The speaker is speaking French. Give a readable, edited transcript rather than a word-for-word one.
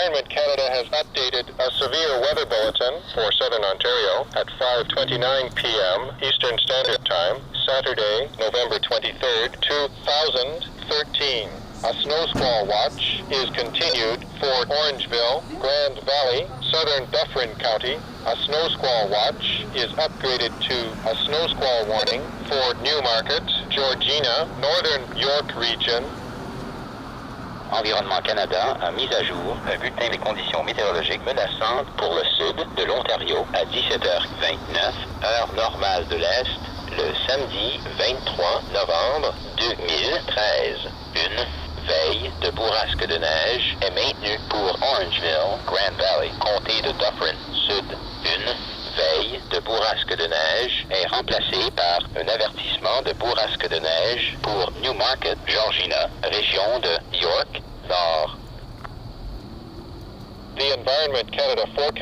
Environment Canada has updated a severe weather bulletin for Southern Ontario at 5:29 p.m. Eastern Standard Time, Saturday, November 23rd, 2013. A snow squall watch is continued for Orangeville, Grand Valley, Southern Dufferin County. A snow squall watch is upgraded to a snow squall warning for Newmarket, Georgina, Northern York Region. Environnement Canada a mis à jour un bulletin des conditions météorologiques menaçantes pour le sud de l'Ontario à 17h29, heure normale de l'Est, le samedi 23 novembre 2013. Une veille de bourrasque de neige est maintenue pour Orangeville, Grand Valley, comté de Dufferin Sud. Une veille de bourrasque de neige est remplacée par un avertissement de bourrasque de neige pour Newmarket, Georgina, région de York Nord. The Environment Canada forecast